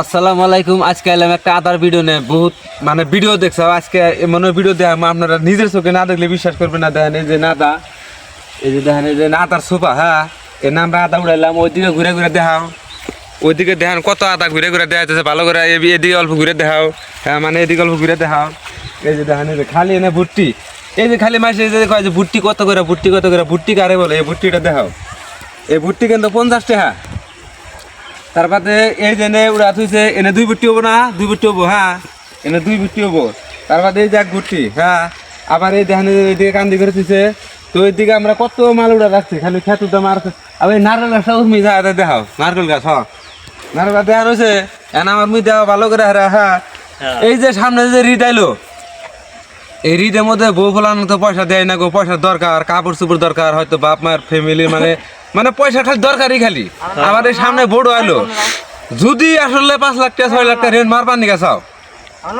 আসসালামু আলাইকুম। আজকে এলাম একটা আদার ভিডিও নেই, বহুত মানে ভিডিও দেখছো আজকে এমন ভিডিও দেখ আপনারা নিজের চোখে না দেখলে বিশ্বাস করবেন না। দেখেন এই যে নাদা, এই যে দেখেন এই যে নাদার সোফা, হ্যাঁ এই নামটা আদা উড়াইলাম। ওইদিকে ঘুরে ঘুরে দেখাও, ওইদিকে দেখেন কত আদা ঘুরে ঘুরে দেখা যাচ্ছে। ভালো করে এদিকে অল্প ঘুরে দেখাও, হ্যাঁ মানে এদিকে অল্প ঘুরে দেখাও। এই যে দেখেন এই যে খালি এনে ভুট্টি, এই যে খালি মাসে এই যে কয় যে ভুট্টি কত করে, ভুট্টি কত করে, ভুট্টি কারে বলে এই ভুট্টিটা দেখাও। এই ভুট্টি কিন্তু 50 টাকা। তারপরে এই যে এনে উড়া থুইছে, এনে 2 ভুট্টি হবো না, 2 ভুট্টি হবো, হ্যাঁ এনে 2 ভুট্টি হবো। তারপরে এই যে 1 ভুট্টি, হ্যাঁ আবার এই দেখেন এইদিকে কান্দি করে থুইছে। তো ওইদিকে আমরা কত মাল উড়া রাখছি, খালি খেতে তো মারছে। আবার এই নারকেল গাছটা উঠমি যা দেখাও, নারকেল গাছ, হ্যাঁ নারকেল গাছ দেখা রয়েছে। এন আমার মুই দেওয়া ভালো করে, হ্যাঁ এই যে সামনে যে রিড আইলো, এই রিডের মধ্যে বউ ফলানো তো পয়সা দেয় না গো, পয়সার দরকার, কাপড় চোপড় দরকার, হয়তো বাপ মায়ের ফ্যামিলি মানে মানে পয়সা খালি দরকারই খালি। আবার এই সামনে বড় আইলো, যদি আসলে 5 লাখ টাকা 6 লাখ টাকা রেন্ট মারবার নিকা চাও,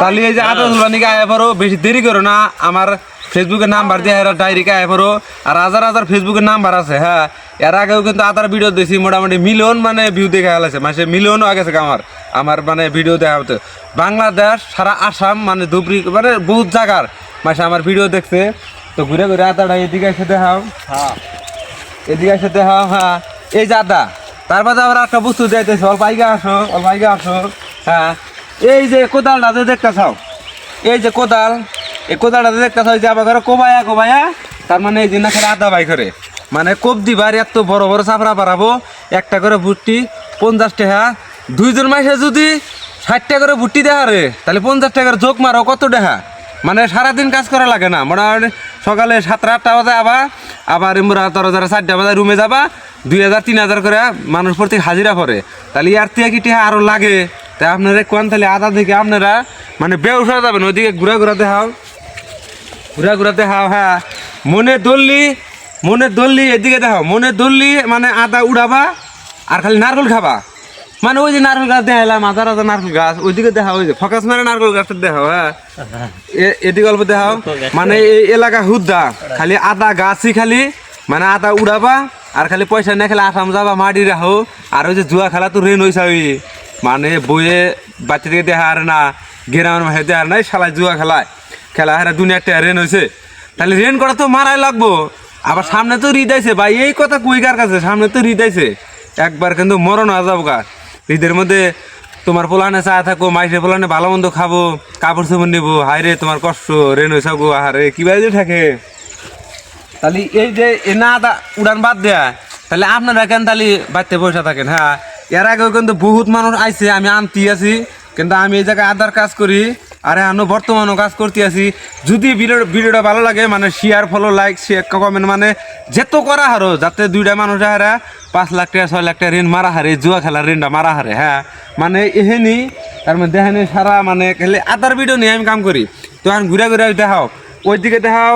তাহলে এই যে আদা তুলবার নিকা আয় পারো, বেশি দেরি করো না। আমার ফেসবুকের নাম্বার দিয়ে এরা ডাইরেক্ট আয় পারো। আর হাজার হাজার ফেসবুকের নাম্বার আছে, হ্যাঁ এর আগেও কিন্তু আদার ভিডিও দিয়েছি, মোটামুটি মিলিয়ন মানে ভিউ দেখা গেছে, মানে মিলিয়নও আগেছে আমার মানে ভিডিও দেখা হতো। বাংলাদেশ সারা আসাম মানে ধুবড়ি মানে বহুত জায়গার মাসে আমার ভিডিও দেখছে। তো ঘুরে ঘুরে আদাটা এদিকে এসে দেখাও, হ্যাঁ এদিকে এসে দেখাও, হ্যাঁ এই যে আদা। তারপরে আবার একটা বস্তু দিতেছে, অল্প আইগা আসো, অল্প আইগা আসো, হ্যাঁ এই যে কোদালটা যে দেখতে চাও, এই যে কোদাল, এই কোদালটা দেখতে চাও যে আবার করে কোবায়া কোবায়া, তার মানে এই যে না খালি আদা বাই করে মানে কোপ দিবার এত বড় বড় চাপড়া পারাবো। একটা করে ভুট্টি 50 টাকা, 2 জন মাসে যদি 60 টাকা করে ভুট্টি দেওয়া রে, তাহলে 50 টাকার যোগ মারো কত টাকা, মানে সারাদিন কাজ করা লাগে না। মোটামুটি সকালে 7টা 8টা বাজে আবার এমরা 4টা বাজে রুমে যাবা, 2000 3000 করে মানুষ প্রতি হাজিরা পড়ে। তাহলে ইয়ার থেকে কি টাকা আরও লাগে? তাই আপনারা কোন তাহলে আদা থেকে আপনারা মানে ব্যবসা যাবেন, ওইদিকে ঘুরা ঘুরা দেখাও, ঘুরা ঘুরা দেখাও, হ্যাঁ মনে ধরলি এদিকে দেখাও, মনে ধরলি মানে আদা উড়াবা আর খালি নারকেল খাবা। মানে ওই যে নারকেল গাছ দেখাইলাম, হাজার হাজার নারকেল গাছ, ওইদিকে দেখাও, ওই যে ফকাস মারে নারকেল গাছটা দেখাও, হ্যাঁ এদিকে অল্প দেখাও। মানে এই এলাকা হুদ্দা খালি আদা গাছই খালি মানে আদা উড়াবা আর খালি পয়সা নিয়ে খেলে আসাম যাবা, মাটি রাখো। আর ওই যে জুয়া খেলা তো রেন হয়েছে, ওই মানে বইয়ে বাচ্চা থেকে দেখা আর না, গ্রামের মাঠে দেখা নাই, শালায় জুয়া খেলা হারা দুনিয়ার টেয়া রেন হয়েছে। তাহলে রেন করা তো মারাই লাগবো। আবার সামনে তো রিদ আইছে ভাই, এই কথা কুইকার কাছে, সামনে তো রিদ আইছে, একবার কিন্তু মরণ হয়ে যাবো গা। ঈদের মধ্যে তোমার পোলানে চা থাকো, মাইসে পোলানে ভালো মন্দ খাবো, কাপড় চোপড় নেবো, হাই রে তোমার কষ্ট রেন হয়েছে গো, আরে কি বাজে থাকে। তাহলে এই যে না আদা উড়ান বাদ দেয়া, তাহলে আপনারা কেন তাহলে বাড়তে পয়সা থাকেন। হ্যাঁ এর আগেও কিন্তু বহুত মানুষ আইছে, আমি আনতে আছি, কিন্তু আমি এই জায়গায় আদার কাজ করি আর আমি বর্তমানও কাজ করতে আছি। যদি ভিডিওটা ভালো লাগে মানে share follow like share comment মানে যেত করা হারো, যাতে 2টা মানুষ হারা 5 লাখ টাকা 6 লাখ টাকা ঋণ মারা হারে, জুয়া খেলার ঋণটা মারা হারে। হ্যাঁ মানে এহেনি তার মধ্যে দেখেনি সারা মানে খেলে আদার ভিডিও নিয়ে আমি কাম করি। তো এখন ঘুরে ঘুরে দেখাও, ওইদিকে দেখাও,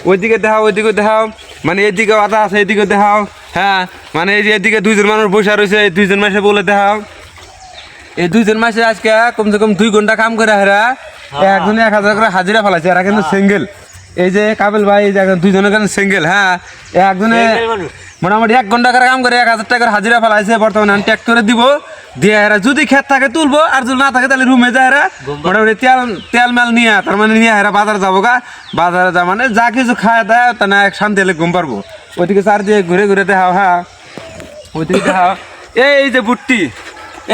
ওইদিকে দেখাও, ওইদিকে দেখাও, মানে এদিকেও আদা আছে, এদিকে দেখাও, হ্যাঁ মানে এই যে এদিকে 2 জন মানুষ বসে রয়েছে, এই 2 জন মাসে বলে দেখাও। এই 2 জন মাসে আজকে কমসে কম 2 ঘন্টা কাম করে হারা, একজনে 1000 করে হাজিরা ফেলাইছে, এরা কিন্তু সিঙ্গেল। এই যে কাবিল ভাই, এই যে 2 জনের কিন্তু সিঙ্গেল, হ্যাঁ একজনে মোটামুটি 1 ঘন্টা করে কাম করে 1000 টাকার হাজিরা ফেলাইছে। বর্তমানে আমি ট্র্যাক্টরে দিব দিয়ে এরা যদি ক্ষেত থাকে তুলবো, আর যদি না থাকে তাহলে রুমে যায় এরা মোটামুটি তেল মেল নিয়ে, তার মানে নিয়ে এরা বাজারে যাবো গা, বাজারে যা মানে যা কিছু খায় দেয় তা না এক শান্তি হলে ঘুম পারবো। ওইদিকে চার দিয়ে ঘুরে ঘুরে দেখাও, হ্যাঁ ওইদিকে দেখাও। এই যে বুট্টি,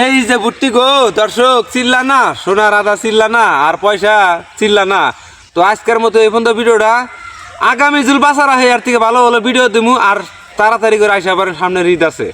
এই যে বুট্টি গো দর্শক, চিল্লা না সোনার আদা, চিল্লা না আর পয়সা চিল্লা না। তো আজকের মতো এই পর্যন্ত ভিডিওটা, আগামী জুল বাসার আহে এর থেকে ভালো ভালো ভিডিও দেবো, আর তাড়াতাড়ি করে আসা পারেন, সামনে ঈদ আছে।